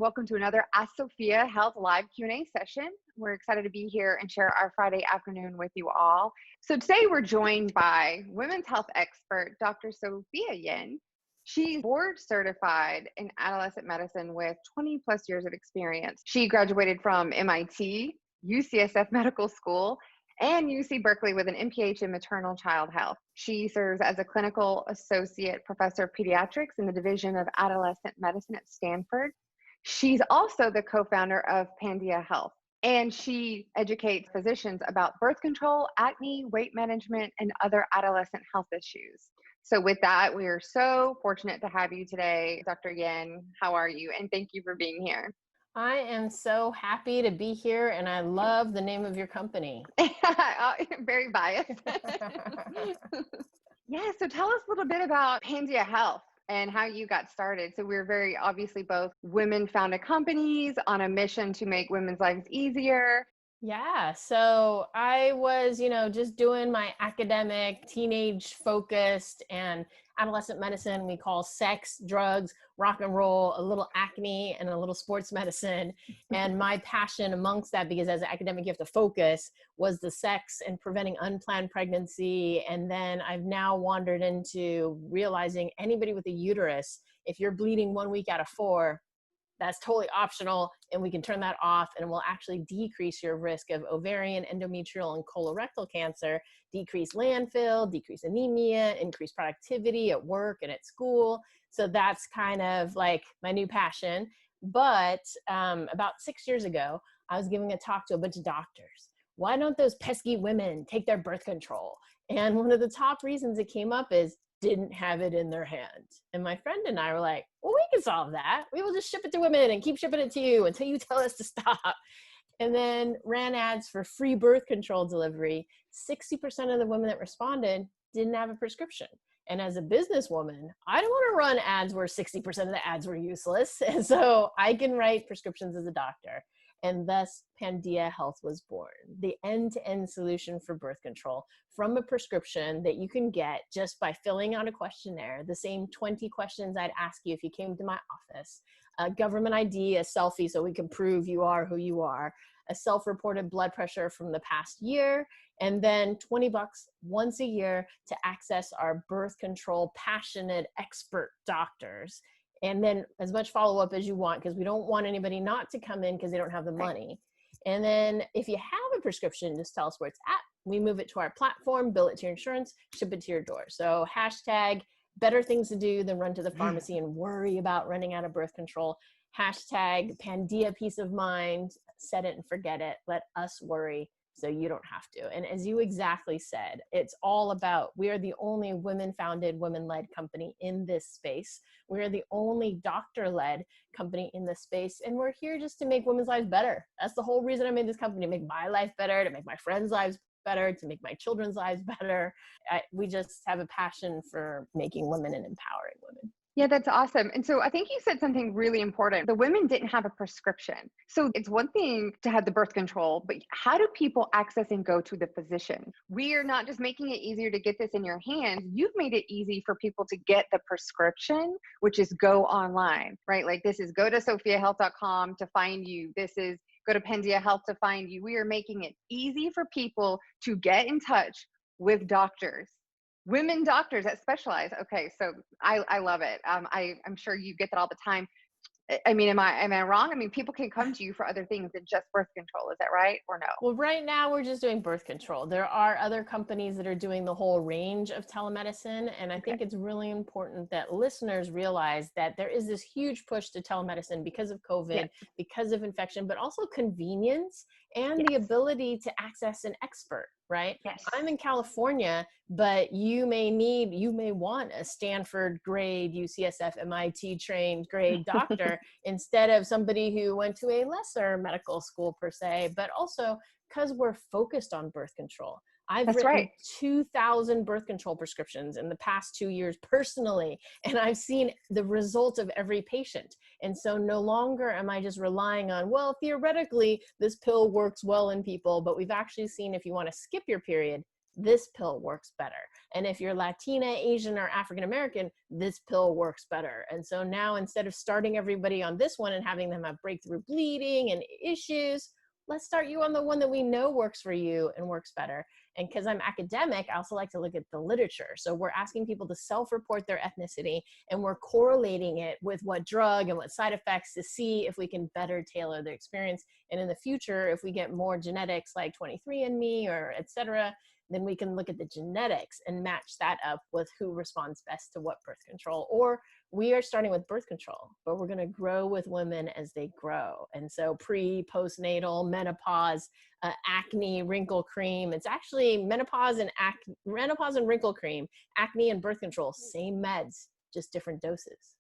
Welcome to another Ask Sophia Health live Q&A session. We're excited to be here and share our Friday afternoon with you all. So today we're joined by women's health expert, Dr. Sophia Yen. She's board certified in adolescent medicine with 20 plus years of experience. She graduated from MIT, UCSF Medical School, and UC Berkeley with an MPH in Maternal Child Health. She serves as a clinical associate professor of pediatrics in the Division of Adolescent Medicine at Stanford. She's also the co-founder of Pandia Health, and she educates physicians about birth control, acne, weight management, and other adolescent health issues. So with that, we are so fortunate to have you today, Dr. Yen. How are you? And thank you for being here. I am so happy to be here, and I love the name of your company. Very biased. Yeah, so tell us a little bit about Pandia Health and how you got started. So we're very obviously both women-founded companies on a mission to make women's lives easier. Yeah, so I was, just doing my academic, teenage focused and adolescent medicine we call sex, drugs, rock and roll, a little acne, and a little sports medicine. And my passion amongst that, because as an academic, you have to focus, was the sex and preventing unplanned pregnancy. And then I've now wandered into realizing anybody with a uterus, if you're bleeding 1 week out of 4, that's totally optional, and we can turn that off, and it will actually decrease your risk of ovarian, endometrial, and colorectal cancer, decrease landfill, decrease anemia, increase productivity at work and at school. So that's kind of like my new passion. But about 6 years ago, I was giving a talk to a bunch of doctors. Why don't those pesky women take their birth control? And one of the top reasons it came up is didn't have it in their hands. And my friend and I were like, well, we can solve that. We will just ship it to women and keep shipping it to you until you tell us to stop. And then ran ads for free birth control delivery. 60% of the women that responded didn't have a prescription. And as a businesswoman, I don't want to run ads where 60% of the ads were useless. And so I can write prescriptions as a doctor. And thus Pandia Health was born, the end-to-end solution for birth control from a prescription that you can get just by filling out a questionnaire, the same 20 questions I'd ask you if you came to my office, a government ID, a selfie so we can prove you are who you are, a self-reported blood pressure from the past year, and then $20 once a year to access our birth control passionate expert doctors. And then as much follow-up as you want, because we don't want anybody not to come in because they don't have the money. And then if you have a prescription, just tell us where it's at. We move it to our platform, bill it to your insurance, ship it to your door. So hashtag better things to do than run to the pharmacy and worry about running out of birth control. Hashtag Pandia peace of mind, set it and forget it. Let us worry so you don't have to. And as you exactly said, it's all about, we are the only women-founded, women-led company in this space. We are the only doctor-led company in this space. And we're here just to make women's lives better. That's the whole reason I made this company, to make my life better, to make my friends' lives better, to make my children's lives better. We just have a passion for making women and empowering women. Yeah, that's awesome. And so I think you said something really important. The women didn't have a prescription. So it's one thing to have the birth control, but how do people access and go to the physician? We are not just making it easier to get this in your hands. You've made it easy for people to get the prescription, which is go online, right? Like this is go to sophiahealth.com to find you. This is go to Pandia Health to find you. We are making it easy for people to get in touch with doctors. Women doctors that specialize. Okay, so I love it. I'm sure you get that all the time. I mean, am I wrong? I mean, people can come to you for other things than just birth control. Is that right or no? Well, right now we're just doing birth control. There are other companies that are doing the whole range of telemedicine. And I think it's really important that listeners realize that there is this huge push to telemedicine because of COVID, because of infection, but also convenience and the ability to access an expert, right? Yes. I'm in California, but you may want a Stanford grade, UCSF, MIT trained grade doctor instead of somebody who went to a lesser medical school per se, but also because we're focused on birth control. I've written 2,000 birth control prescriptions in the past 2 years personally, and I've seen the result of every patient. And so no longer am I just relying on, well, theoretically, this pill works well in people, but we've actually seen if you want to skip your period, this pill works better. And if you're Latina, Asian, or African American, this pill works better. And so now, instead of starting everybody on this one and having them have breakthrough bleeding and issues, let's start you on the one that we know works for you and works better. And because I'm academic, I also like to look at the literature. So we're asking people to self-report their ethnicity, and we're correlating it with what drug and what side effects to see if we can better tailor their experience. And in the future, if we get more genetics like 23andMe or et cetera, then we can look at the genetics and match that up with who responds best to what birth control. Or we are starting with birth control, but we're going to grow with women as they grow. And so postnatal, menopause, acne, wrinkle cream. It's actually menopause and wrinkle cream, acne and birth control, same meds, just different doses.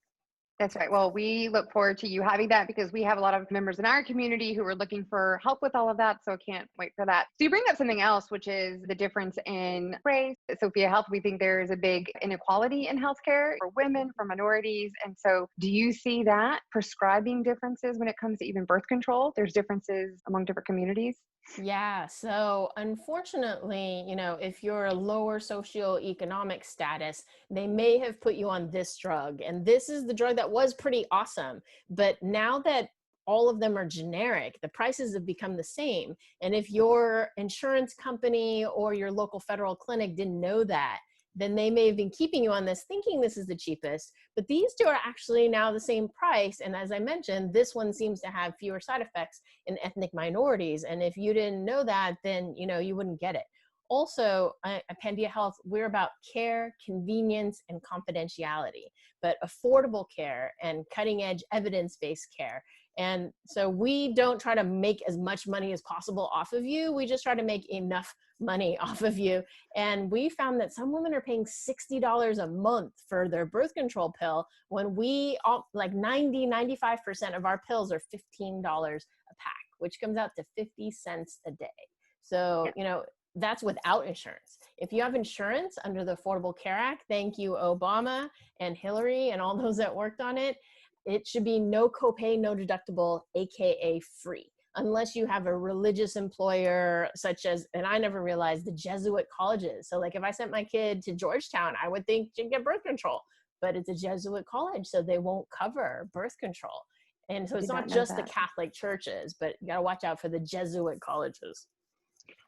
That's right. Well, we look forward to you having that because we have a lot of members in our community who are looking for help with all of that. So I can't wait for that. So you bring up something else, which is the difference in race. At Sophia Health, we think there is a big inequality in healthcare for women, for minorities. And so do you see that prescribing differences when it comes to even birth control? There's differences among different communities? Yeah, so unfortunately, if you're a lower socioeconomic status, they may have put you on this drug. And this is the drug that was pretty awesome. But now that all of them are generic, the prices have become the same. And if your insurance company or your local federal clinic didn't know that, then they may have been keeping you on this thinking this is the cheapest, but these two are actually now the same price. And as I mentioned, this one seems to have fewer side effects in ethnic minorities. And if you didn't know that, then you wouldn't get it. Also, at Pandia Health, we're about care, convenience, and confidentiality, but affordable care and cutting edge evidence-based care. And so we don't try to make as much money as possible off of you. We just try to make enough money off of you. And we found that some women are paying $60 a month for their birth control pill when we all, like 95% of our pills are $15 a pack, which comes out to 50 cents a day. So, that's without insurance. If you have insurance under the Affordable Care Act, thank you, Obama and Hillary and all those that worked on it, it should be no copay, no deductible, AKA free, unless you have a religious employer such as, and I never realized, the Jesuit colleges. So like if I sent my kid to Georgetown, I would think she'd get birth control, but it's a Jesuit college, so they won't cover birth control. And so it's not just the Catholic churches, but you gotta watch out for the Jesuit colleges.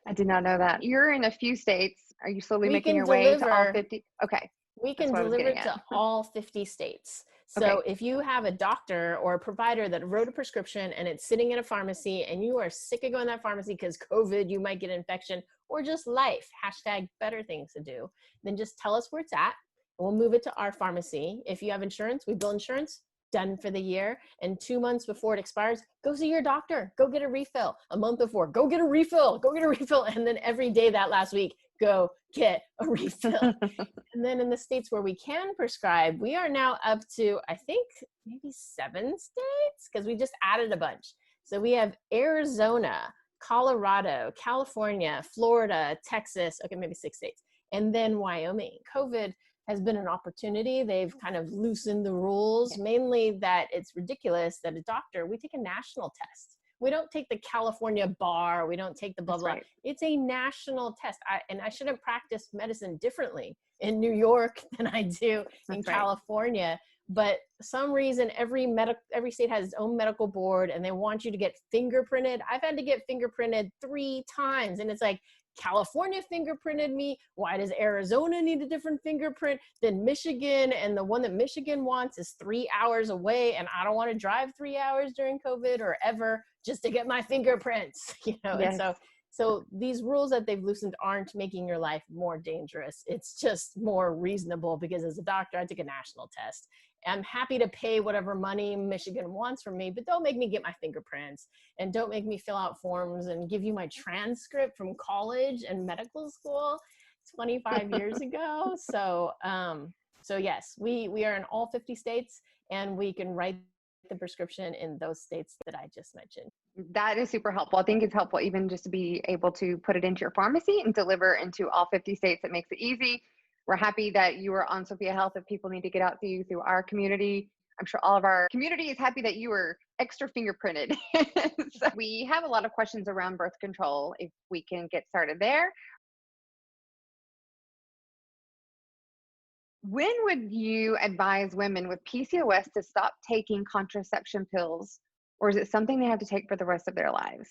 I did not know that. You're in a few states. Are you slowly making your way to all 50? Okay. We can deliver to all 50 states. So if you have a doctor or a provider that wrote a prescription and it's sitting in a pharmacy and you are sick of going to that pharmacy because COVID, you might get an infection, or just life, #better things to do, then just tell us where it's at. And we'll move it to our pharmacy. If you have insurance, we bill insurance, done for the year. And 2 months before it expires, go see your doctor, go get a refill. A month before, go get a refill, go get a refill. And then every day that last week, go get a refill. And then in the states where we can prescribe, we are now up to, I think, maybe 7 states, because we just added a bunch. So we have Arizona, Colorado, California, Florida, Texas, okay, maybe 6 states, and then Wyoming. COVID has been an opportunity. They've kind of loosened the rules, mainly that it's ridiculous that a doctor, we take a national test. We don't take the California bar. We don't take the blah, blah. Right. It's a national test. I shouldn't practice medicine differently in New York than I do in California. But some reason, every state has its own medical board and they want you to get fingerprinted. I've had to get fingerprinted 3 times. And it's like, California fingerprinted me. Why does Arizona need a different fingerprint than Michigan? And the one that Michigan wants is 3 hours away. And I don't want to drive 3 hours during COVID or ever just to get my fingerprints, Yes. And so these rules that they've loosened aren't making your life more dangerous. It's just more reasonable because as a doctor, I took a national test. I'm happy to pay whatever money Michigan wants from me, but don't make me get my fingerprints and don't make me fill out forms and give you my transcript from college and medical school 25 years ago. So yes, we are in all 50 states and we can write the prescription in those states that I just mentioned. That is super helpful. I think it's helpful even just to be able to put it into your pharmacy and deliver into all 50 states. It makes it easy. We're happy that you are on Sophia Health. If people need to get out to you through our community, I'm sure all of our community is happy that you were extra fingerprinted. So we have a lot of questions around birth control. If we can get started there. When would you advise women with PCOS to stop taking contraception pills, or is it something they have to take for the rest of their lives?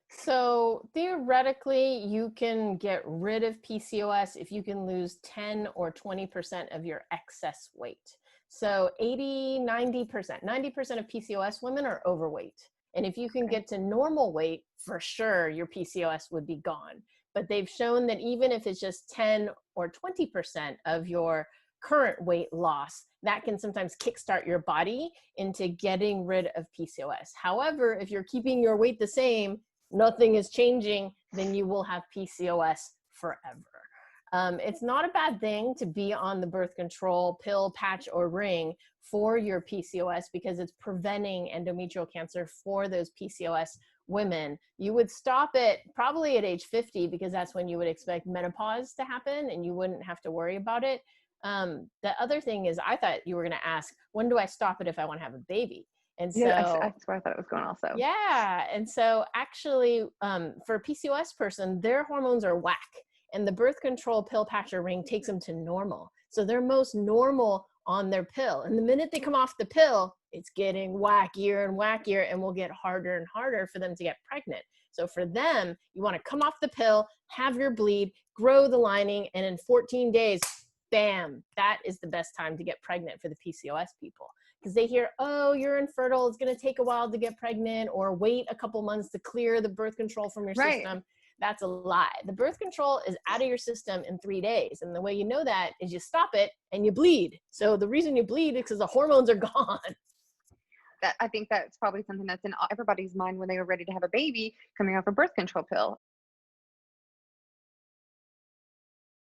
So theoretically, you can get rid of PCOS if you can lose 10 or 20% of your excess weight. So 80, 90% of PCOS women are overweight. And if you can Okay. get to normal weight, for sure, your PCOS would be gone. But they've shown that even if it's just 10 or 20% of your current weight loss, that can sometimes kickstart your body into getting rid of PCOS. However, if you're keeping your weight the same, nothing is changing, then you will have PCOS forever. It's not a bad thing to be on the birth control pill, patch, or ring for your PCOS because it's preventing endometrial cancer for those PCOS women. You would stop it probably at age 50 because that's when you would expect menopause to happen and you wouldn't have to worry about it. The other thing is, I thought you were going to ask, when do I stop it if I want to have a baby? And Yeah, so that's where I thought it was going also. yeah. And so actually, for a PCOS person, their hormones are whack. And the birth control pill, patch, or ring takes them to normal. So they're most normal on their pill. And the minute they come off the pill, it's getting wackier and wackier and will get harder and harder for them to get pregnant. So for them, you want to come off the pill, have your bleed, grow the lining, and in 14 days, bam, that is the best time to get pregnant for the PCOS people. Because they hear, oh, you're infertile, it's going to take a while to get pregnant, or wait a couple months to clear the birth control from your Right. system. That's a lie. The birth control is out of your system in 3 days. And the way you know that is you stop it and you bleed. So the reason you bleed is because the hormones are gone. That I think that's probably something that's in everybody's mind when they were ready to have a baby coming off a birth control pill.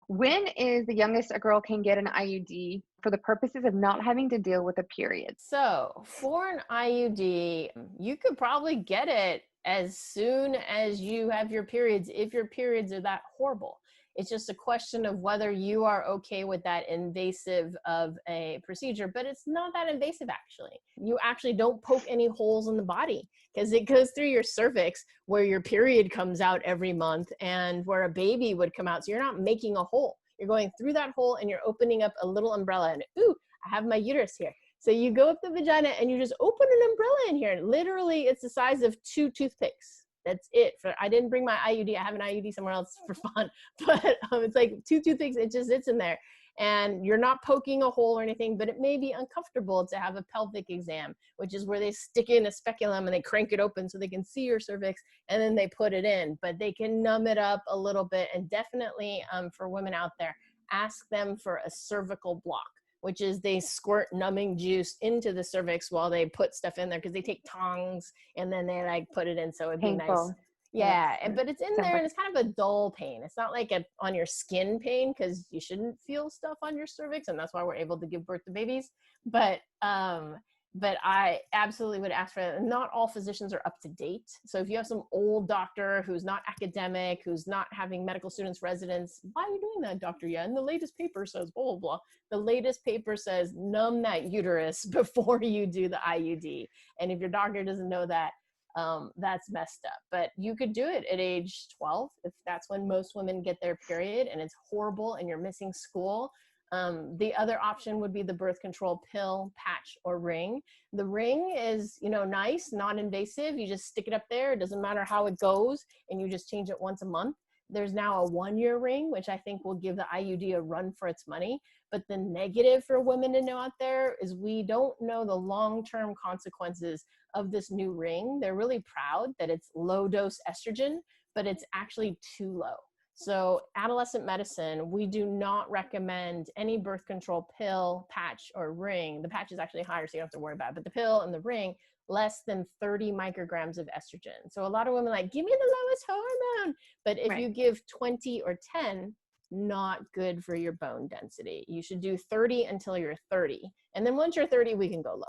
When is the youngest a girl can get an IUD for the purposes of not having to deal with a period? So for an IUD, you could probably get it as soon as you have your periods, if your periods are that horrible. It's just a question of whether you are okay with that invasive of a procedure, but it's not that invasive actually. You actually don't poke any holes in the body because it goes through your cervix where your period comes out every month and where a baby would come out. So you're not making a hole. You're going through that hole and you're opening up a little umbrella and ooh, I have my uterus here. So you go up the vagina and you just open an umbrella in here. And literally it's the size of 2 toothpicks. That's it. I didn't bring my IUD. I have an IUD somewhere else for fun, but it's like 2 toothpicks. It just sits in there and you're not poking a hole or anything, but it may be uncomfortable to have a pelvic exam, which is where they stick in a speculum and they crank it open so they can see your cervix and then they put it in, but they can numb it up a little bit. And definitely for women out there, ask them for a cervical block, which is they squirt numbing juice into the cervix while they put stuff in there because they take tongs and then they like put it in. So it'd be nice. Painful. Yeah, Yes. but it's in Sounds there like and it's kind of a dull pain. It's not like on your skin pain because you shouldn't feel stuff on your cervix, and that's why we're able to give birth to babies. But I absolutely would ask for it. Not all physicians are up to date. So if you have some old doctor who's not academic, who's not having medical students, residents, why are you doing that, Dr. Yen? The latest paper says blah, blah, blah. The latest paper says numb that uterus before you do the IUD. And if your doctor doesn't know that, that's messed up. But you could do it at age 12 if that's when most women get their period and it's horrible and you're missing school. The other option would be the birth control pill, patch, or ring. The ring is, nice, non-invasive. You just stick it up there. It doesn't matter how it goes, and you just change it once a month. There's now a 1-year ring, which I think will give the IUD a run for its money. But the negative for women to know out there is we don't know the long-term consequences of this new ring. They're really proud that it's low-dose estrogen, but it's actually too low. So adolescent medicine, we do not recommend any birth control pill, patch, or ring. The patch is actually higher, so you don't have to worry about it. But the pill and the ring, less than 30 micrograms of estrogen. So a lot of women are like, give me the lowest hormone. But if you give 20 or 10, not good for your bone density. You should do 30 until you're 30. And then once you're 30, we can go low.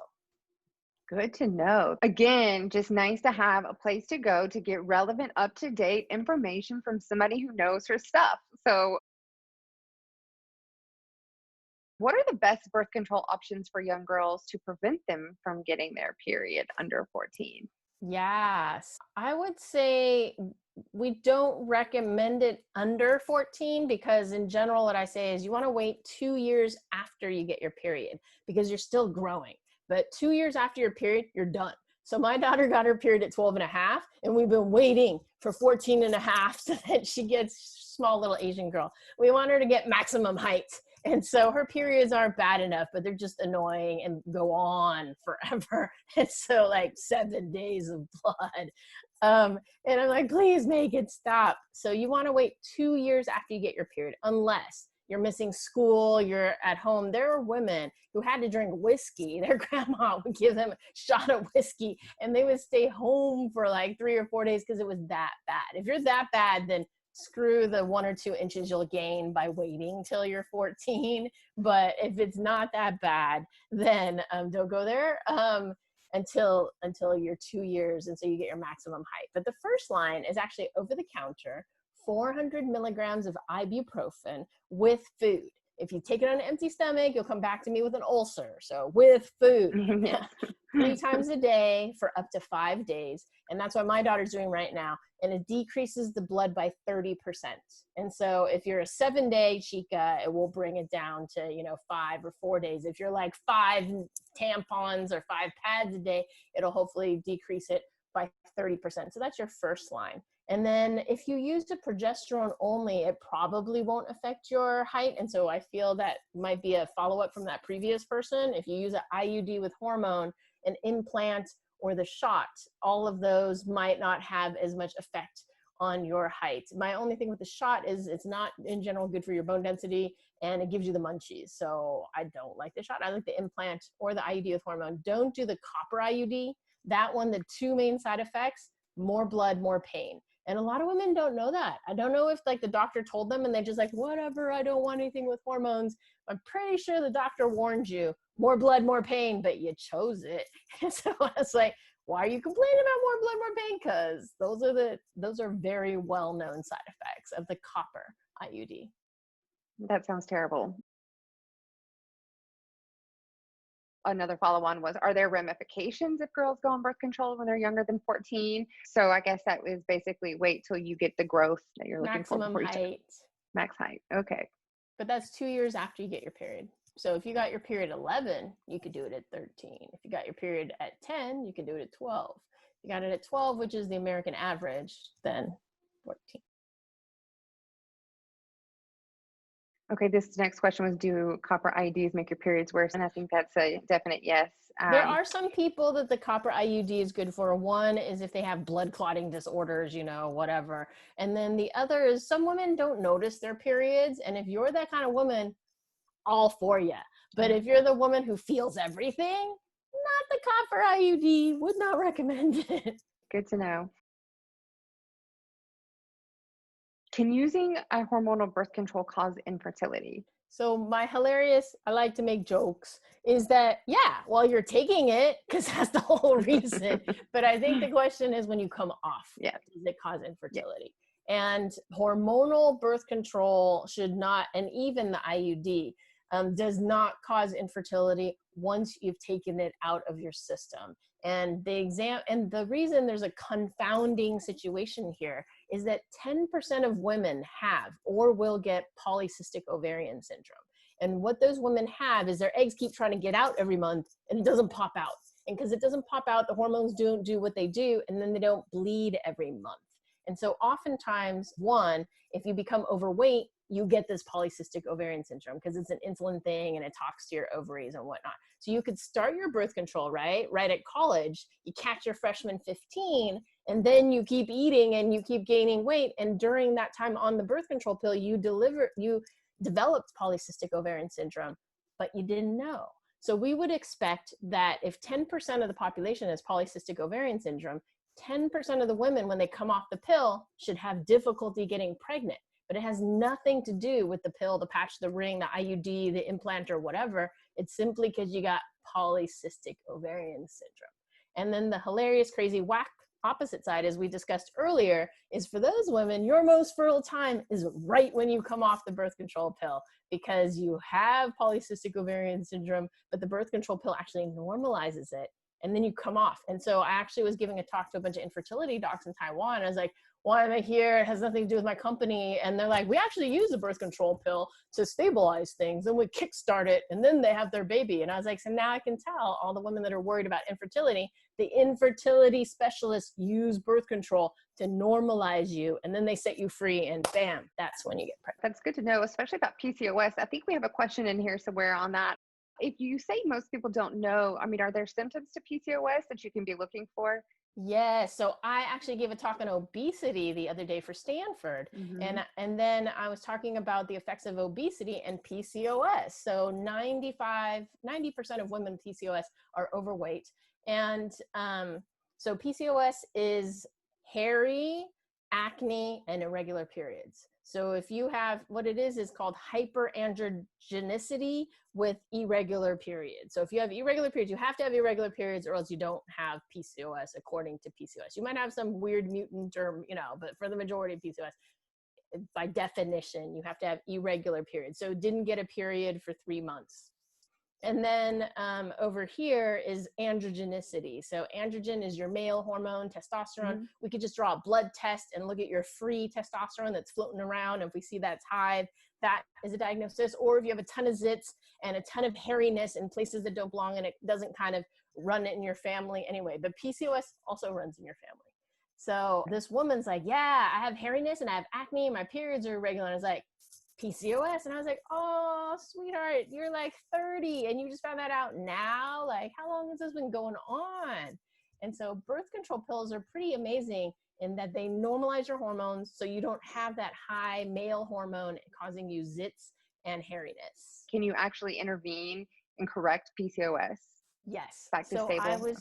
Good to know. Again, just nice to have a place to go to get relevant, up-to-date information from somebody who knows her stuff. So what are the best birth control options for young girls to prevent them from getting their period under 14? Yes, I would say we don't recommend it under 14 because in general, what I say is you want to wait 2 years after you get your period because you're still growing. But 2 years after your period, you're done. So my daughter got her period at 12 and a half, and we've been waiting for 14 and a half so that she gets small little Asian girl. We want her to get maximum height. And so her periods aren't bad enough, but they're just annoying and go on forever. And so like 7 days of blood. And I'm like, please make it stop. So you want to wait 2 years after you get your period, unless you're missing school, you're at home. There are women who had to drink whiskey. Their grandma would give them a shot of whiskey and they would stay home for like 3 or 4 days because it was that bad. If you're that bad, then screw the 1 or 2 inches you'll gain by waiting till you're 14. But if it's not that bad, then don't go there until you're 2 years. And so you get your maximum height. But the first line is actually over the counter, 400 milligrams of ibuprofen with food. If you take it on an empty stomach, you'll come back to me with an ulcer. So with food, 3 times a day for up to 5 days. And that's what my daughter's doing right now. And it decreases the blood by 30%. And so if you're a 7-day chica, it will bring it down to, 5 or 4 days. If you're like 5 tampons or 5 pads a day, it'll hopefully decrease it by 30%. So that's your first line. And then if you use the progesterone only, it probably won't affect your height. And so I feel that might be a follow-up from that previous person. If you use an IUD with hormone, an implant, or the shot, all of those might not have as much effect on your height. My only thing with the shot is it's not in general good for your bone density and it gives you the munchies. So I don't like the shot. I like the implant or the IUD with hormone. Don't do the copper IUD. That one, the 2 main side effects, more blood, more pain. And a lot of women don't know that. I don't know if like the doctor told them and they just like, whatever, I don't want anything with hormones. I'm pretty sure the doctor warned you, more blood, more pain, but you chose it. And so I was like, why are you complaining about more blood, more pain? Because those are very well-known side effects of the copper IUD. That sounds terrible. Another follow-on was, are there ramifications if girls go on birth control when they're younger than 14? So I guess that was basically wait till you get the growth that you're looking for. Maximum height. Max height. Okay. But that's 2 years after you get your period. So if you got your period at 11, you could do it at 13. If you got your period at 10, you can do it at 12. If you got it at 12, which is the American average, then 14. Okay, this next question was, do copper IUDs make your periods worse? And I think that's a definite yes. There are some people that the copper IUD is good for. One is if they have blood clotting disorders, whatever. And then the other is some women don't notice their periods. And if you're that kind of woman, all for you. But if you're the woman who feels everything, not the copper IUD, would not recommend it. Good to know. Can using a hormonal birth control cause infertility? So my hilarious, I like to make jokes, is that, yeah, while you're taking it, because that's the whole reason. But I think the question is when you come off, does it cause infertility? Yeah. And hormonal birth control should not, and even the IUD, does not cause infertility once you've taken it out of your system. And the reason there's a confounding situation here is that 10% of women have or will get polycystic ovarian syndrome. And what those women have is their eggs keep trying to get out every month and it doesn't pop out. And because it doesn't pop out, the hormones don't do what they do, and then they don't bleed every month. And so oftentimes, if you become overweight, you get this polycystic ovarian syndrome because it's an insulin thing and it talks to your ovaries and whatnot. So you could start your birth control, right at college, you catch your freshman 15, and then you keep eating and you keep gaining weight. And during that time on the birth control pill, you developed polycystic ovarian syndrome, but you didn't know. So we would expect that if 10% of the population has polycystic ovarian syndrome, 10% of the women, when they come off the pill, should have difficulty getting pregnant. But it has nothing to do with the pill, the patch, the ring, the IUD, the implant, or whatever. It's simply because you got polycystic ovarian syndrome. And then the hilarious, crazy, whack opposite side, as we discussed earlier, is for those women, your most fertile time is right when you come off the birth control pill because you have polycystic ovarian syndrome, but the birth control pill actually normalizes it. and then you come off. And so I actually was giving a talk to a bunch of infertility docs in Taiwan. I was like, why am I here? It has nothing to do with my company. And they're like, we actually use a birth control pill to stabilize things, and we kickstart it, and then they have their baby. And I was like, so now I can tell all the women that are worried about infertility, the infertility specialists use birth control to normalize you, and then they set you free, and bam, that's when you get pregnant. That's good to know, especially about PCOS. I think we have a question in here somewhere on that. If you say most people don't know, I mean, are there symptoms to PCOS that you can be looking for? Yes. So I actually gave a talk on obesity the other day for Stanford. Mm-hmm. And then I was talking about the effects of obesity and PCOS. So 90% of women with PCOS are overweight. And so PCOS is hairy, acne, and irregular periods. So if you have, what it is called hyperandrogenicity with irregular periods. So if you have irregular periods, you have to have irregular periods or else you don't have PCOS according to PCOS. You might have some weird mutant or, but for the majority of PCOS, by definition, you have to have irregular periods. So didn't get a period for 3 months. And then over here is androgenicity. So androgen is your male hormone, testosterone. Mm-hmm. We could just draw a blood test and look at your free testosterone that's floating around. And if we see that's high, that is a diagnosis. Or if you have a ton of zits and a ton of hairiness in places that don't belong, and it doesn't kind of run in your family anyway. But PCOS also runs in your family. So this woman's like, yeah, I have hairiness and I have acne and my periods are irregular. And I was like, PCOS? And I was like, oh, sweetheart, you're like 30 and you just found that out now? Like, how long has this been going on? And so birth control pills are pretty amazing in that they normalize your hormones so you don't have that high male hormone causing you zits and hairiness. Can you actually intervene and correct PCOS? Yes. Back to stable?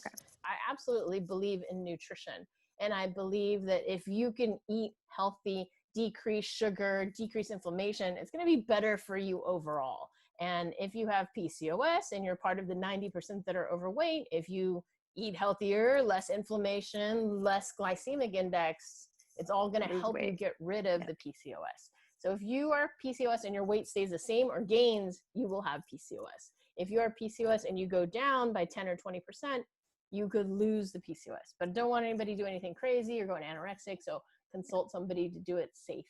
I absolutely believe in nutrition. And I believe that if you can eat healthy, decrease sugar, decrease inflammation, it's going to be better for you overall. And if you have PCOS and you're part of the 90% that are overweight, if you eat healthier, less inflammation, less glycemic index, it's all going to help you get rid of the PCOS. So if you are PCOS and your weight stays the same or gains, you will have PCOS. If you are PCOS and you go down by 10 or 20%, you could lose the PCOS. But don't want anybody to do anything crazy or going anorexic. So consult somebody to do it safely.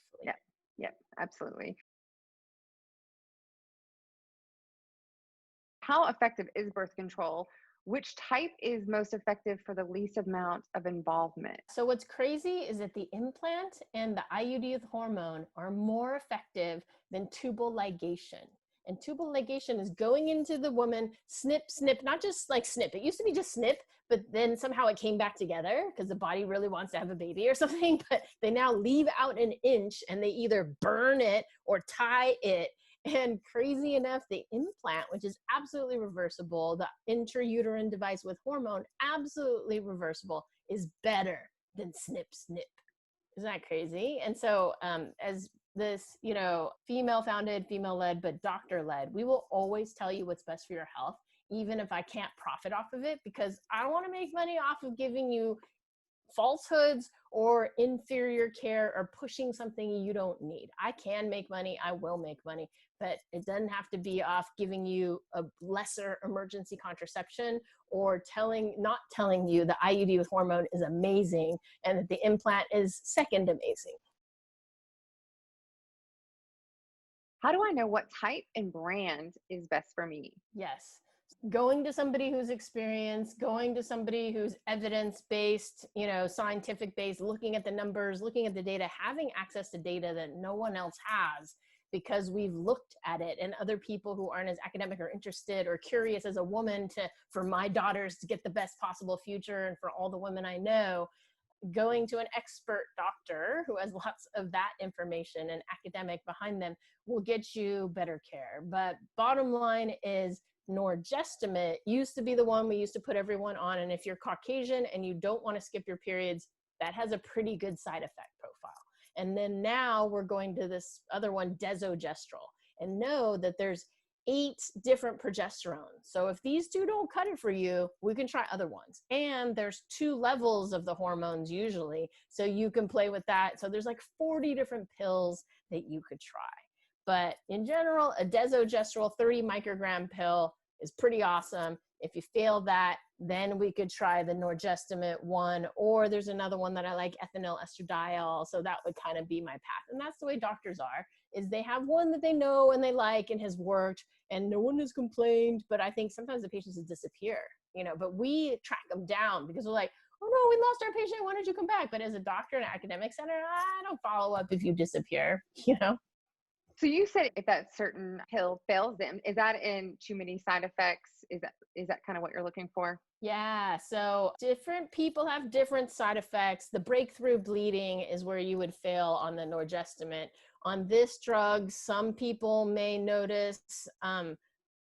Yeah, absolutely. How effective is birth control? Which type is most effective for the least amount of involvement? So what's crazy is that the implant and the IUD with hormone are more effective than tubal ligation. And tubal ligation is going into the woman, snip, snip, not just like snip. It used to be just snip, but then somehow it came back together because the body really wants to have a baby or something. But they now leave out an inch and they either burn it or tie it. And crazy enough, the implant, which is absolutely reversible, the intrauterine device with hormone, absolutely reversible, is better than snip, snip. Isn't that crazy? And so as this, female founded, female led, but doctor led, we will always tell you what's best for your health, even if I can't profit off of it, because I don't want to make money off of giving you falsehoods or inferior care or pushing something you don't need. I can make money. I will make money, but it doesn't have to be off giving you a lesser emergency contraception or not telling you the IUD with hormone is amazing and that the implant is second amazing. How do I know what type and brand is best for me? Yes. Going to somebody who's experienced, going to somebody who's evidence-based, scientific-based, looking at the numbers, looking at the data, having access to data that no one else has because we've looked at it, and other people who aren't as academic or interested or curious as a woman for my daughters to get the best possible future, and for all the women I know, going to an expert doctor who has lots of that information and academic behind them will get you better care. But bottom line is Norgestimate used to be the one we used to put everyone on. And if you're Caucasian and you don't want to skip your periods, that has a pretty good side effect profile. And then now we're going to this other one, desogestrel, and know that there's 8 different progesterones. So if these two don't cut it for you, we can try other ones. And there's 2 levels of the hormones usually, so you can play with that. So there's like 40 different pills that you could try. But in general, a desogestrel 30 microgram pill is pretty awesome. If you fail that, then we could try the norgestimate one, or there's another one that I like, ethinyl estradiol. So that would kind of be my path. And that's the way doctors are, is they have one that they know and they like and has worked, and no one has complained. But I think sometimes the patients just disappear, but we track them down because we're like, oh no, we lost our patient. Why don't you come back? But as a doctor in an academic center, I don't follow up if you disappear, So you said if that certain pill fails them, is that in too many side effects? Is that kind of what you're looking for? Yeah, so different people have different side effects. The breakthrough bleeding is where you would fail on the norgestimate. On this drug, some people may notice,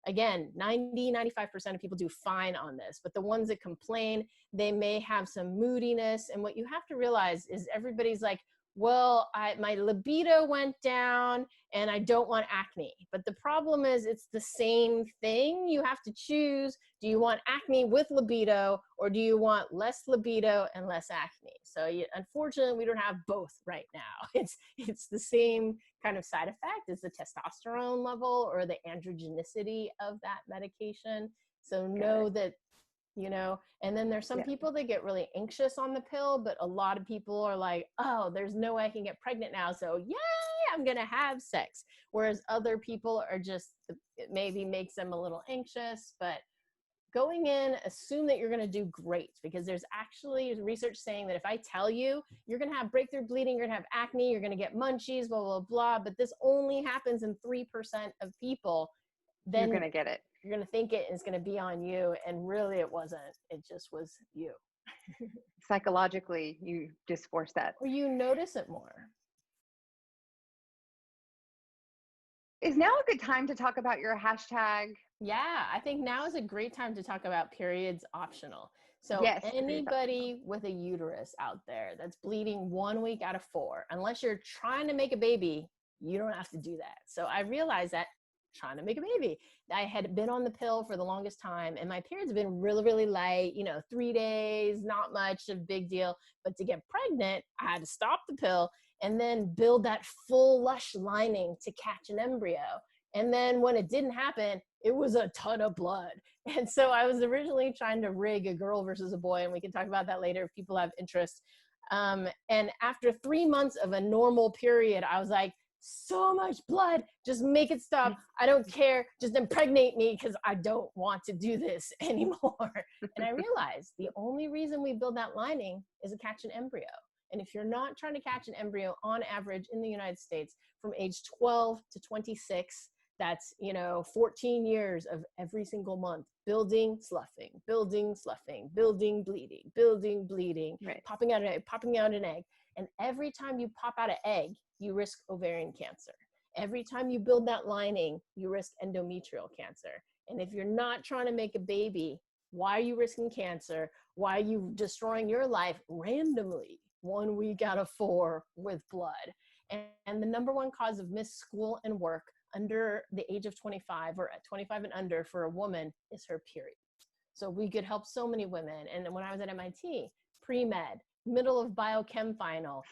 again, 95% of people do fine on this, but the ones that complain, they may have some moodiness. And what you have to realize is everybody's like, well, my libido went down and I don't want acne. But the problem is it's the same thing. You have to choose. Do you want acne with libido, or do you want less libido and less acne? So unfortunately, we don't have both right now. It's the same kind of side effect as the testosterone level or the androgenicity of that medication. So know that, and then there's some people that get really anxious on the pill, but a lot of people are like, oh, there's no way I can get pregnant now. So yay, I'm going to have sex. Whereas other people are just, it maybe makes them a little anxious, but going in, assume that you're going to do great, because there's actually research saying that if I tell you you're going to have breakthrough bleeding, you're going to have acne, you're going to get munchies, blah, blah, blah, but this only happens in 3% of people, then you're going to get it. You're going to think it is going to be on you. And really it wasn't. It just was you. Psychologically, you just force that. Or you notice it more. Is now a good time to talk about your hashtag? Yeah, I think now is a great time to talk about periods optional. So yes, anybody with a uterus out there that's bleeding 1 week out of 4, unless you're trying to make a baby, you don't have to do that. So I realized that trying to make a baby, I had been on the pill for the longest time, and my periods have been really, really light, 3 days, not much of a big deal. But to get pregnant, I had to stop the pill and then build that full lush lining to catch an embryo. And then when it didn't happen, it was a ton of blood. And so I was originally trying to rig a girl versus a boy, and we can talk about that later if people have interest. And after 3 months of a normal period, I was like, so much blood, just make it stop. I don't care, just impregnate me, because I don't want to do this anymore. And I realized the only reason we build that lining is to catch an embryo. And if you're not trying to catch an embryo, on average in the United States, from age 12 to 26, that's 14 years of every single month building, sloughing, building, sloughing, building, bleeding, right. popping out an egg. And every time you pop out an egg, you risk ovarian cancer. Every time you build that lining, you risk endometrial cancer. And if you're not trying to make a baby, why are you risking cancer? Why are you destroying your life randomly 1 week out of 4 with blood? And the number one cause of missed school and work under the age of 25, or at 25 and under, for a woman is her period. So we could help so many women. And when I was at MIT, pre-med, middle of biochem final,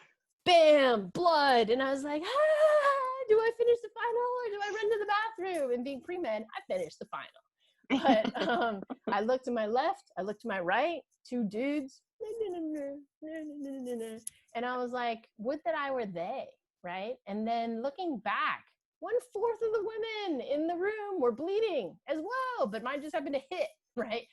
bam, blood. And I was like, do I finish the final or do I run to the bathroom? And being pre-med, I finished the final. But I looked to my left, I looked to my right, 2 dudes. And I was like, would that I were they, right? And then looking back, 1/4 of the women in the room were bleeding as well, but mine just happened to hit right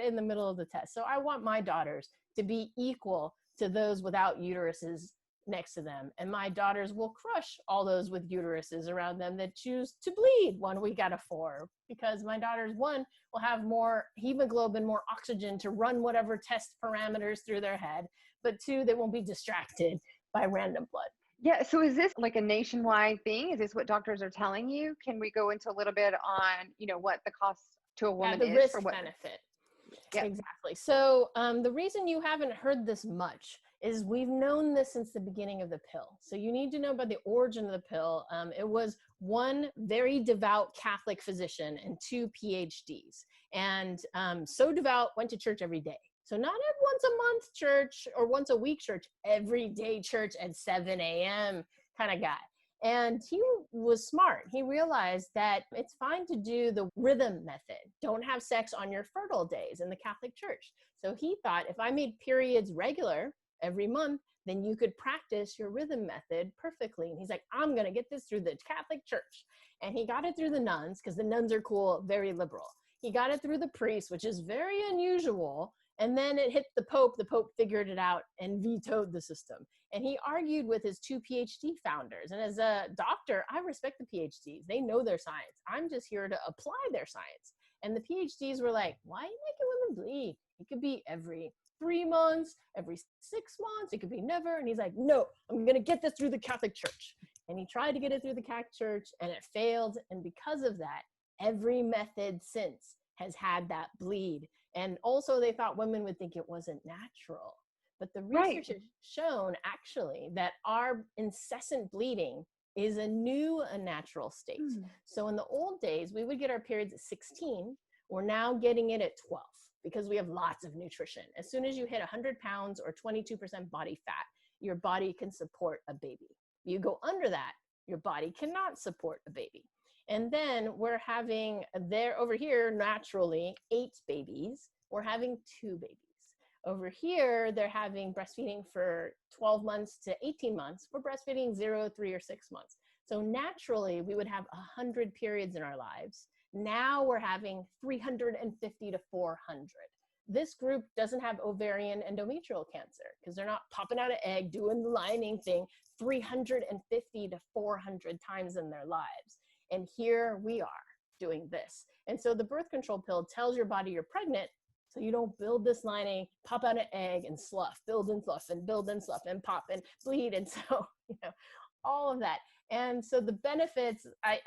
in the middle of the test. So I want my daughters to be equal to those without uteruses next to them. And my daughters will crush all those with uteruses around them that choose to bleed 1 week out of 4, because my daughters, 1, will have more hemoglobin, more oxygen to run whatever test parameters through their head, but 2, they won't be distracted by random blood. Yeah. So is this like a nationwide thing? Is this what doctors are telling you? Can we go into a little bit on, what the cost to a woman the is? risk for what benefit. Yep. Exactly. So the reason you haven't heard this much is we've known this since the beginning of the pill. So you need to know about the origin of the pill. It was 1 very devout Catholic physician and 2 PhDs. And so devout, went to church every day. So not at once a month church or once a week church, everyday church at 7 a.m. kind of guy. And he was smart. He realized that it's fine to do the rhythm method. Don't have sex on your fertile days in the Catholic Church. So he thought if I made periods regular every month, then you could practice your rhythm method perfectly. And he's like, I'm going to get this through the Catholic Church. And he got it through the nuns, because the nuns are cool, very liberal. He got it through the priests, which is very unusual. And then it hit the Pope. The Pope figured it out and vetoed the system. And he argued with his 2 PhD founders. And as a doctor, I respect the PhDs. They know their science. I'm just here to apply their science. And the PhDs were like, why are you making women bleed? It could be every 3 months, every 6 months. It could be never. And he's like, no, I'm going to get this through the Catholic Church. And he tried to get it through the Catholic Church, and it failed. And because of that, every method since has had that bleed. And also they thought women would think it wasn't natural. But the research has shown actually that our incessant bleeding is a new unnatural state. So in the old days, we would get our periods at 16. We're now getting it at 12 because we have lots of nutrition. As soon as you hit 100 pounds or 22% body fat, your body can support a baby. You go under that, your body cannot support a baby. And then we're having over here, naturally, 8 babies. We're having 2 babies. Over here, they're having breastfeeding for 12 months to 18 months. We're breastfeeding 0, 3, or 6 months. So naturally, we would have 100 periods in our lives. Now we're having 350 to 400. This group doesn't have ovarian endometrial cancer because they're not popping out an egg, doing the lining thing 350 to 400 times in their lives. And here we are doing this. And so the birth control pill tells your body you're pregnant, so you don't build this lining, pop out an egg and slough, build and slough and build and slough and pop and bleed. And so, all of that. And so the benefits, I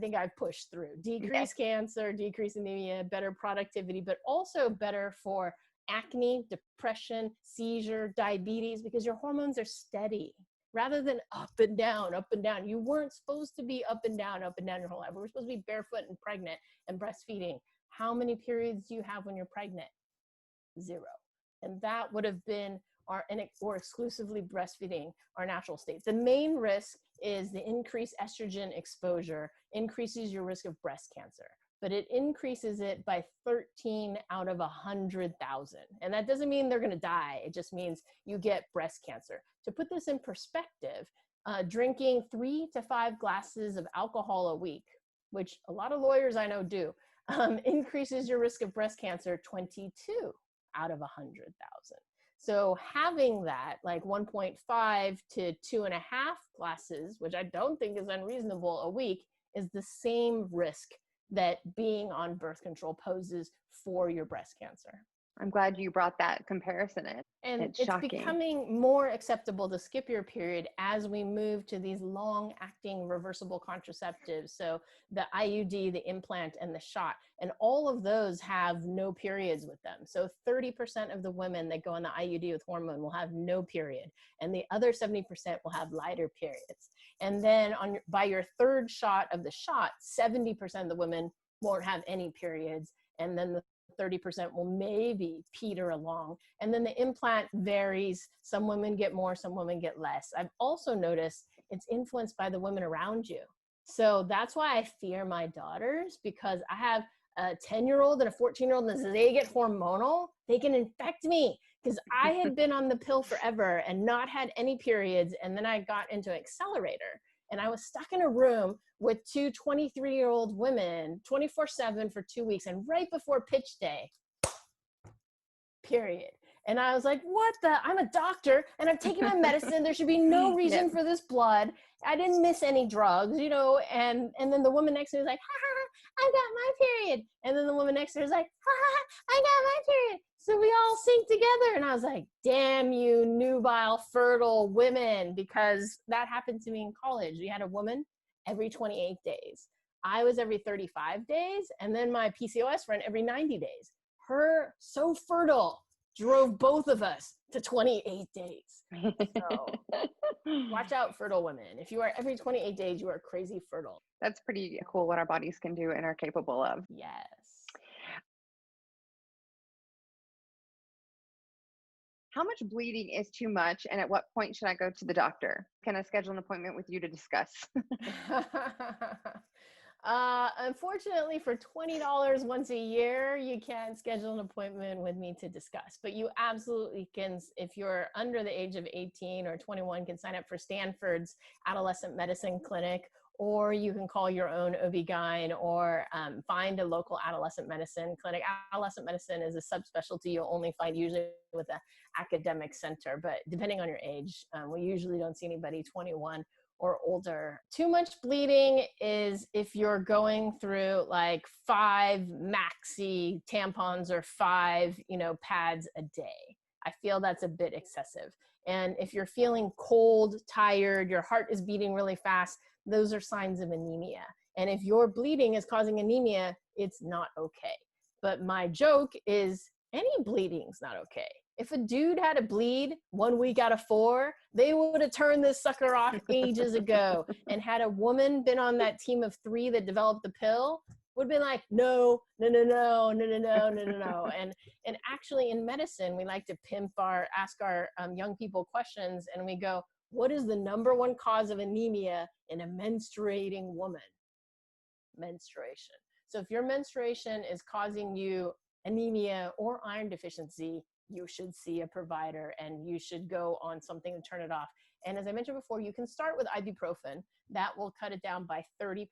think I've pushed through. Decrease cancer, decrease anemia, better productivity, but also better for acne, depression, seizure, diabetes, because your hormones are steady rather than up and down, up and down. You weren't supposed to be up and down your whole life. We were supposed to be barefoot and pregnant and breastfeeding. How many periods do you have when you're pregnant? 0. And that would have been or exclusively breastfeeding our natural state. The main risk is the increased estrogen exposure increases your risk of breast cancer, but it increases it by 13 out of 100,000. And that doesn't mean they're gonna die. It just means you get breast cancer. To put this in perspective, drinking 3 to 5 glasses of alcohol a week, which a lot of lawyers I know do, increases your risk of breast cancer 22 out of 100,000. So having that, like 1.5 to 2.5 glasses, which I don't think is unreasonable a week, is the same risk that being on birth control poses for your breast cancer. I'm glad you brought that comparison in. And it's becoming more acceptable to skip your period as we move to these long-acting reversible contraceptives. So the IUD, the implant, and the shot, and all of those have no periods with them. So 30% of the women that go on the IUD with hormone will have no period, and the other 70% will have lighter periods. And then by your 3rd shot of the shot, 70% of the women won't have any periods, and then the 30% will maybe peter along. And then the implant varies. Some women get more, some women get less. I've also noticed it's influenced by the women around you. So that's why I fear my daughters, because I have a 10-year-old and a 14-year-old, and as they get hormonal, they can infect me. Because I had been on the pill forever and not had any periods. And then I got into accelerator. And I was stuck in a room with 2 23-year-old women 24/7 for 2 weeks. And right before pitch day, period. And I was like, I'm a doctor and I'm taking my medicine. There should be no reason for this blood. I didn't miss any drugs, and then the woman next to me was like, ha, ha, ha, I got my period. And then the woman next to her was like, ha, ha, ha, I got my period. So we all synced together. And I was like, damn you nubile, fertile women, because that happened to me in college. We had a woman every 28 days. I was every 35 days. And then my PCOS friend every 90 days. Her so fertile drove both of us to 28 days. So watch out, fertile women. If you are every 28 days, you are crazy fertile. That's pretty cool what our bodies can do and are capable of. Yes. How much bleeding is too much, and at what point should I go to the doctor? Can I schedule an appointment with you to discuss? Unfortunately, for $20 once a year, you can't schedule an appointment with me to discuss. But you absolutely can, if you're under the age of 18 or 21, can sign up for Stanford's Adolescent Medicine Clinic, or you can call your own OB-GYN or find a local adolescent medicine clinic. Adolescent medicine is a subspecialty you'll only find usually with an academic center, but depending on your age, we usually don't see anybody 21 or older. Too much bleeding is if you're going through like 5 maxi tampons or 5, pads a day. I feel that's a bit excessive. And if you're feeling cold, tired, your heart is beating really fast, those are signs of anemia. And if your bleeding is causing anemia, it's not okay. But my joke is any bleeding's not okay. If a dude had to bleed 1 week out of 4, they would have turned this sucker off ages ago. And had a woman been on that team of 3 that developed the pill, would have been like, no. And actually in medicine, we like to ask our young people questions, and we go, what is the number 1 cause of anemia in a menstruating woman? Menstruation. So if your menstruation is causing you anemia or iron deficiency, you should see a provider and you should go on something to turn it off. And as I mentioned before, you can start with ibuprofen. That will cut it down by 30%.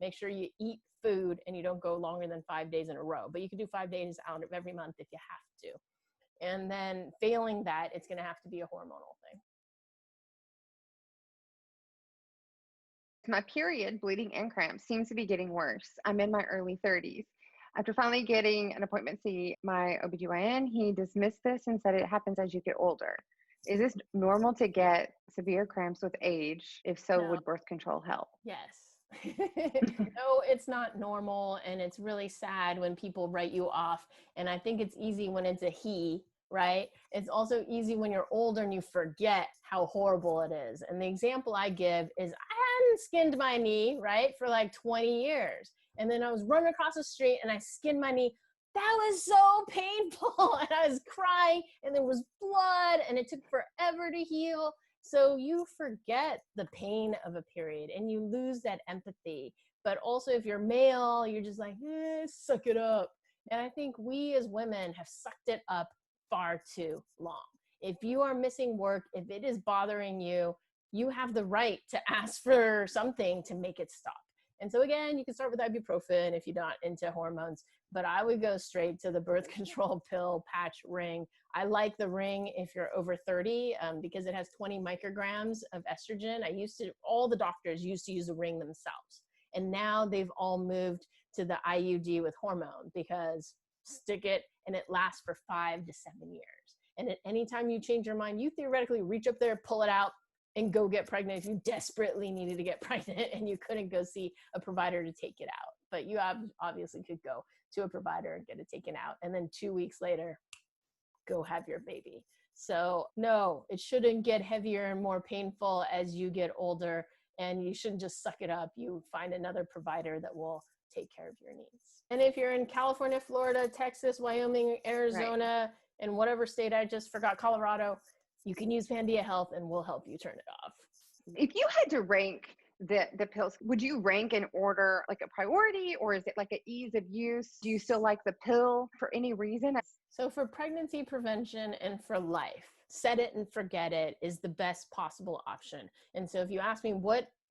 Make sure you eat food and you don't go longer than 5 days in a row, but you can do 5 days out of every month if you have to. And then failing that, it's going to have to be a hormonal thing. My period, bleeding and cramps seems to be getting worse. I'm in my early 30s. After finally getting an appointment to see my OBGYN, he dismissed this and said it happens as you get older. Is this normal to get severe cramps with age? If so, would birth control help? Yes. No, it's not normal, and it's really sad when people write you off. And I think it's easy when it's a he, right? It's also easy when you're older and you forget how horrible it is. And the example I give is I hadn't skinned my knee, right, for like 20 years. And then I was running across the street and I skinned my knee. That was so painful. And I was crying and there was blood and it took forever to heal. So you forget the pain of a period and you lose that empathy. But also if you're male, you're just like, suck it up. And I think we as women have sucked it up far too long. If you are missing work, if it is bothering you, you have the right to ask for something to make it stop. And so again, you can start with ibuprofen if you're not into hormones, but I would go straight to the birth control pill, patch, ring. I like the ring if you're over 30 because it has 20 micrograms of estrogen. All the doctors used to use the ring themselves. And now they've all moved to the IUD with hormone because stick it and it lasts for 5 to 7 years. And at any time you change your mind, you theoretically reach up there, pull it out, and go get pregnant if you desperately needed to get pregnant and you couldn't go see a provider to take it out. But you obviously could go to a provider and get it taken out. And then 2 weeks later, go have your baby. So no, it shouldn't get heavier and more painful as you get older, and you shouldn't just suck it up. You find another provider that will take care of your needs. And if you're in California, Florida, Texas, Wyoming, Arizona, and whatever state I just forgot, Colorado, you can use Pandia Health and we'll help you turn it off. If you had to rank the pills, would you rank in order like a priority, or is it like an ease of use? Do you still like the pill for any reason? So for pregnancy prevention and for life, set it and forget it is the best possible option. And so if you ask me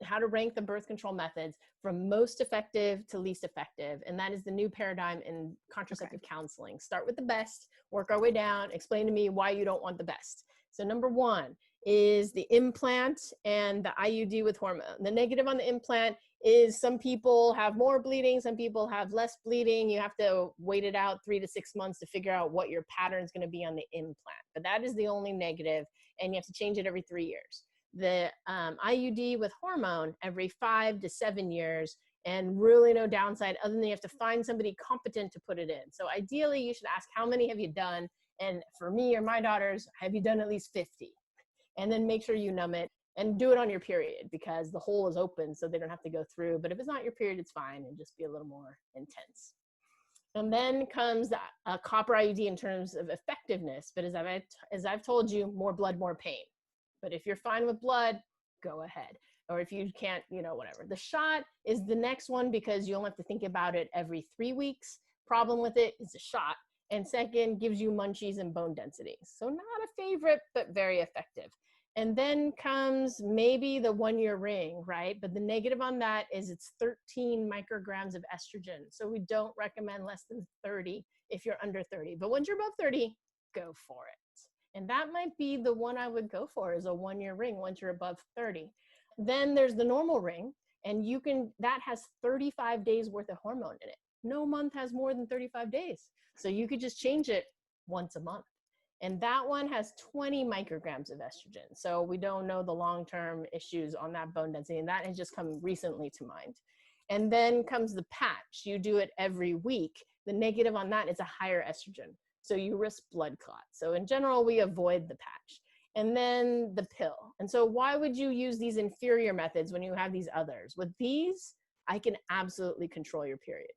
how to rank the birth control methods from most effective to least effective, and that is the new paradigm in contraceptive counseling. Start with the best, work our way down, explain to me why you don't want the best. So number 1 is the implant and the IUD with hormone. The negative on the implant is some people have more bleeding, some people have less bleeding. You have to wait it out 3 to 6 months to figure out what your pattern is going to be on the implant. But that is the only negative, and you have to change it every 3 years. The IUD with hormone every 5 to 7 years, and really no downside other than you have to find somebody competent to put it in. So ideally, you should ask, how many have you done? And for me or my daughters, have you done at least 50? And then make sure you numb it and do it on your period because the hole is open so they don't have to go through. But if it's not your period, it's fine, and just be a little more intense. And then comes the copper IUD in terms of effectiveness. But as I've told you, more blood, more pain. But if you're fine with blood, go ahead. Or if you can't, whatever. The shot is the next one because you only have to think about it every 3 weeks. Problem with it is the shot. And second, gives you munchies and bone density. So not a favorite, but very effective. And then comes maybe the 1-year ring, right? But the negative on that is it's 13 micrograms of estrogen. So we don't recommend less than 30 if you're under 30. But once you're above 30, go for it. And that might be the one I would go for, is a 1-year ring once you're above 30. Then there's the normal ring, and that has 35 days worth of hormone in it. No month has more than 35 days. So you could just change it once a month. And that one has 20 micrograms of estrogen. So we don't know the long-term issues on that bone density. And that has just come recently to mind. And then comes the patch. You do it every week. The negative on that is a higher estrogen. So you risk blood clots. So in general, we avoid the patch. And then the pill. And so why would you use these inferior methods when you have these others? With these, I can absolutely control your period.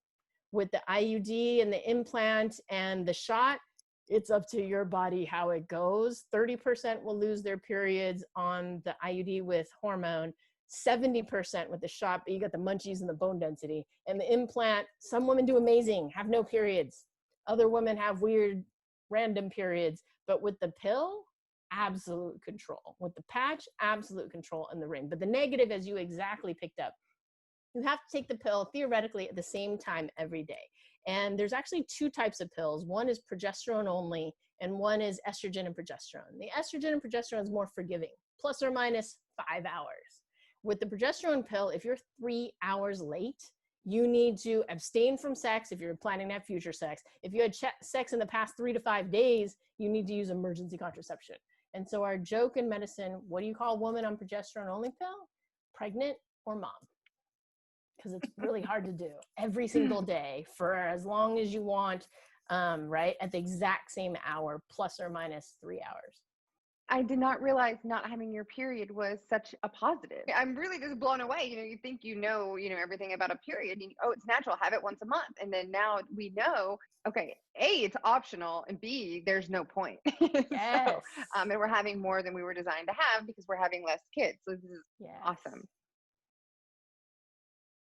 With the IUD and the implant and the shot, it's up to your body how it goes. 30% will lose their periods on the IUD with hormone, 70% with the shot, but you got the munchies and the bone density. And the implant, some women do amazing, have no periods. Other women have weird, random periods. But with the pill, absolute control. With the patch, absolute control in the ring. But the negative, as you exactly picked up, you have to take the pill theoretically at the same time every day. And there's actually 2 types of pills. One is progesterone only, and one is estrogen and progesterone. The estrogen and progesterone is more forgiving, plus or minus 5 hours. With the progesterone pill, if you're 3 hours late, you need to abstain from sex if you're planning to have future sex. If you had sex in the past 3 to 5 days, you need to use emergency contraception. And so our joke in medicine, what do you call a woman on progesterone only pill? Pregnant or mom? Because it's really hard to do every single day for as long as you want, right? At the exact same hour, plus or minus 3 hours. I did not realize not having your period was such a positive. I'm really just blown away. You think everything about a period. It's natural, have it once a month. And then now we know, okay, A, it's optional, and B, there's no point. Yes. And we're having more than we were designed to have because we're having less kids. So this is awesome.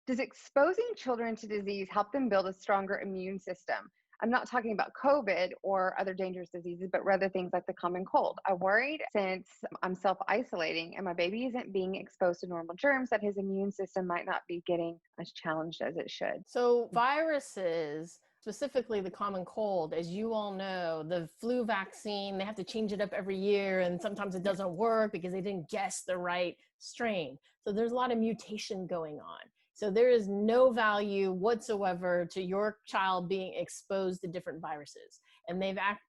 Does exposing children to disease help them build a stronger immune system? I'm not talking about COVID or other dangerous diseases, but rather things like the common cold. I'm worried since I'm self-isolating and my baby isn't being exposed to normal germs that his immune system might not be getting as challenged as it should. So viruses, specifically the common cold, as you all know, the flu vaccine, they have to change it up every year, and sometimes it doesn't work because they didn't guess the right strain. So there's a lot of mutation going on. So there is no value whatsoever to your child being exposed to different viruses. And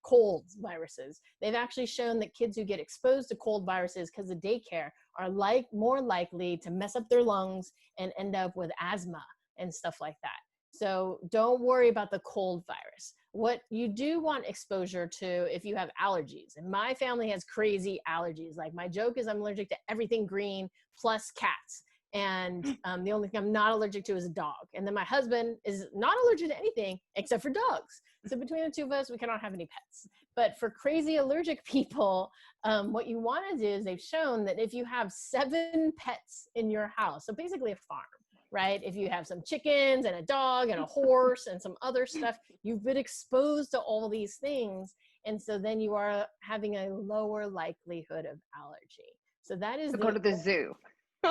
cold viruses. They've actually shown that kids who get exposed to cold viruses because of daycare are more likely to mess up their lungs and end up with asthma and stuff like that. So don't worry about the cold virus. What you do want exposure to if you have allergies, and my family has crazy allergies. Like my joke is I'm allergic to everything green plus cats. And the only thing I'm not allergic to is a dog. And then my husband is not allergic to anything except for dogs. So between the 2 of us, we cannot have any pets. But for crazy allergic people, what you want to do is they've shown that if you have 7 pets in your house, so basically a farm, right? If you have some chickens and a dog and a horse and some other stuff, you've been exposed to all these things. And so then you are having a lower likelihood of allergy. So that is go to the zoo.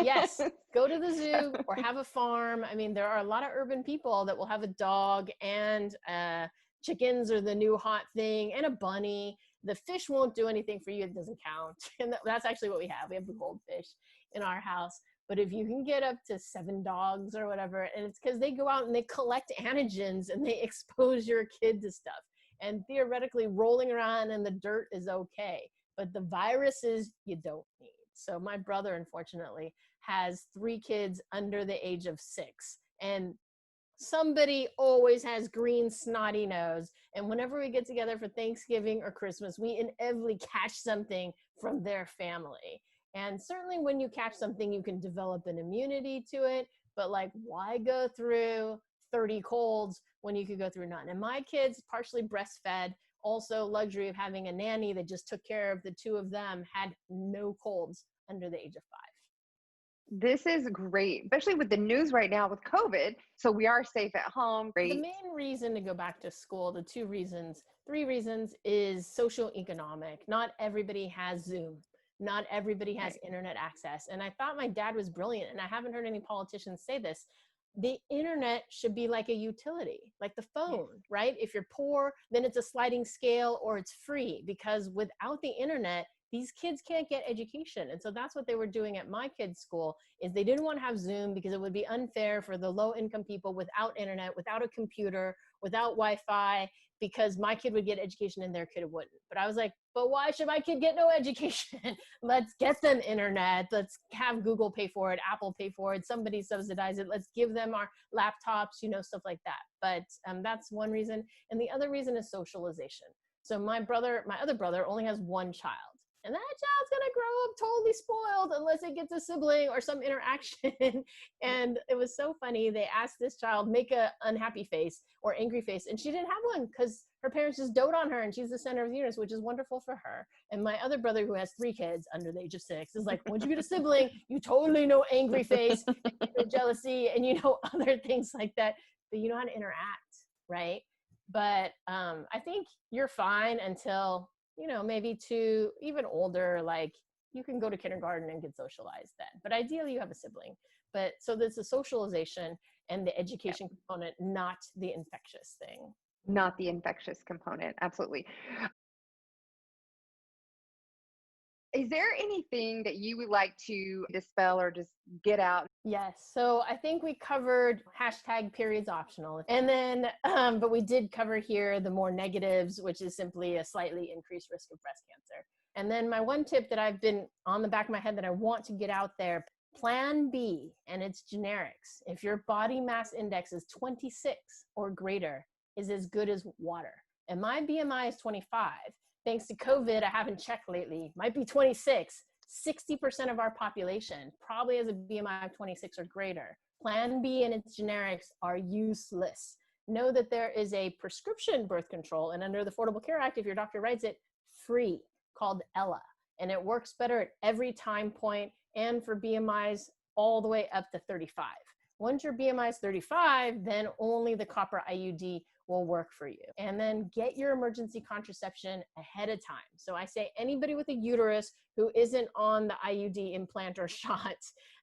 Yes, go to the zoo or have a farm. I mean, there are a lot of urban people that will have a dog and chickens are the new hot thing, and a bunny. The fish won't do anything for you. It doesn't count. And that's actually what we have. We have the goldfish in our house. But if you can get up to 7 dogs or whatever, and it's because they go out and they collect antigens and they expose your kid to stuff. And theoretically, rolling around in the dirt is okay. But the viruses, you don't need. So my brother, unfortunately, has 3 kids under the age of 6. And somebody always has green snotty nose. And whenever we get together for Thanksgiving or Christmas, we inevitably catch something from their family. And certainly when you catch something, you can develop an immunity to it. But why go through 30 colds when you could go through none. And my kids partially breastfed, also luxury of having a nanny that just took care of the two of them, had no colds under the age of 5. This is great, especially with the news right now with COVID. So we are safe at home. Great. The main reason to go back to school, the 3 reasons is social economic. Not everybody has Zoom. Not everybody has internet access. And I thought my dad was brilliant, and I haven't heard any politicians say this. The internet should be like a utility, like the phone, right? If you're poor, then it's a sliding scale or it's free, because without the internet, these kids can't get education. And so that's what they were doing at my kids' school, is they didn't want to have Zoom because it would be unfair for the low income people without internet, without a computer, without Wi-Fi, because my kid would get education and their kid wouldn't. But I was like, but why should my kid get no education? Let's get them internet. Let's have Google pay for it, Apple pay for it, somebody subsidize it. Let's give them our laptops, stuff like that. But that's one reason. And the other reason is socialization. So my other brother only has one child. And that child's gonna grow up totally spoiled unless it gets a sibling or some interaction. And it was so funny. They asked this child, make a unhappy face or angry face, and she didn't have one because her parents just dote on her and she's the center of the universe, which is wonderful for her. And my other brother, who has 3 kids under the age of 6, is like, once you get a sibling, you totally know angry face, and you know jealousy, and other things like that, but you know how to interact, right? But I think you're fine until maybe 2, even older, like you can go to kindergarten and get socialized then. But ideally you have a sibling. But so there's the socialization and the education component, not the infectious thing. Not the infectious component. Absolutely. Is there anything that you would like to dispel or just get out? Yes. So I think we covered #PeriodsOptional. And then, but we did cover here the more negatives, which is simply a slightly increased risk of breast cancer. And then my one tip that I've been on the back of my head that I want to get out there, Plan B, and it's generics. If your body mass index is 26 or greater, is as good as water. And my BMI is 25. Thanks to COVID, I haven't checked lately, might be 26. 60% of our population probably has a BMI of 26 or greater. Plan B and its generics are useless. Know that there is a prescription birth control, and under the Affordable Care Act, if your doctor writes it, free, called Ella. And it works better at every time point and for BMIs all the way up to 35. Once your BMI is 35, then only the copper IUD will work for you. And then get your emergency contraception ahead of time. So I say anybody with a uterus who isn't on the IUD implant or shot,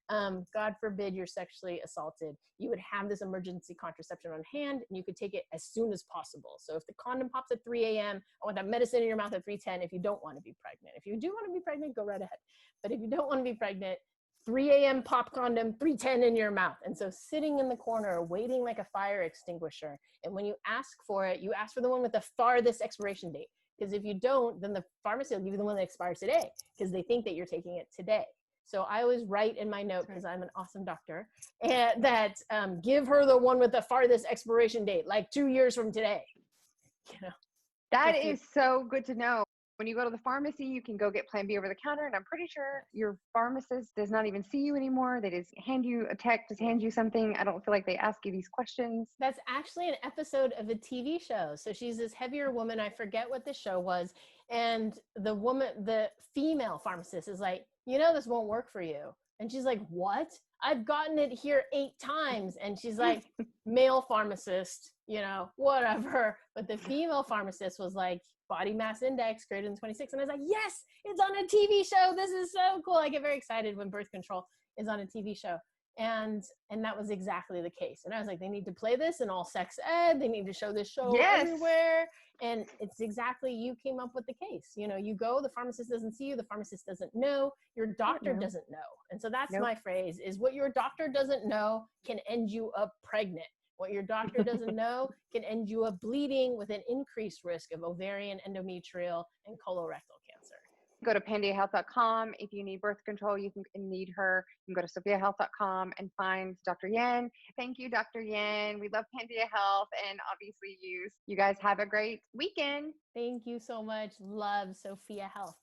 God forbid you're sexually assaulted, you would have this emergency contraception on hand and you could take it as soon as possible. So if the condom pops at 3 a.m., I want that medicine in your mouth at 3:10 if you don't want to be pregnant. If you do want to be pregnant, go right ahead. But if you don't want to be pregnant, 3 a.m. pop condom, 3:10 in your mouth. And so sitting in the corner, waiting like a fire extinguisher. And when you ask for it, you ask for the one with the farthest expiration date. Because if you don't, then the pharmacy will give you the one that expires today because they think that you're taking it today. So I always write in my note, because I'm an awesome doctor, and that give her the one with the farthest expiration date, like 2 years from today. That is so good to know. When you go to the pharmacy, you can go get Plan B over the counter, and I'm pretty sure your pharmacist does not even see you anymore. They just hand you a text, just hand you something. I don't feel like they ask you these questions. That's actually an episode of a TV show. So she's this heavier woman. I forget what the show was. And the female pharmacist is like, this won't work for you. And she's like, what? I've gotten it here 8 times. And she's like, male pharmacist, whatever. But the female pharmacist was like, body mass index greater than 26. And I was like, yes, it's on a TV show. This is so cool. I get very excited when birth control is on a TV show. And that was exactly the case. And I was like, they need to play this in all sex ed. They need to show this show everywhere. And it's exactly, you came up with the case. You go, the pharmacist doesn't see you. The pharmacist doesn't know. Your doctor doesn't know. And so that's my phrase, is what your doctor doesn't know can end you up pregnant. What your doctor doesn't know can end you up bleeding with an increased risk of ovarian, endometrial, and colorectal cancer. Go to pandiahealth.com. If you need birth control, you can need her. You can go to sophiahealth.com and find Dr. Yen. Thank you, Dr. Yen. We love Pandia Health and obviously you guys have a great weekend. Thank you so much. Love Sophia Health.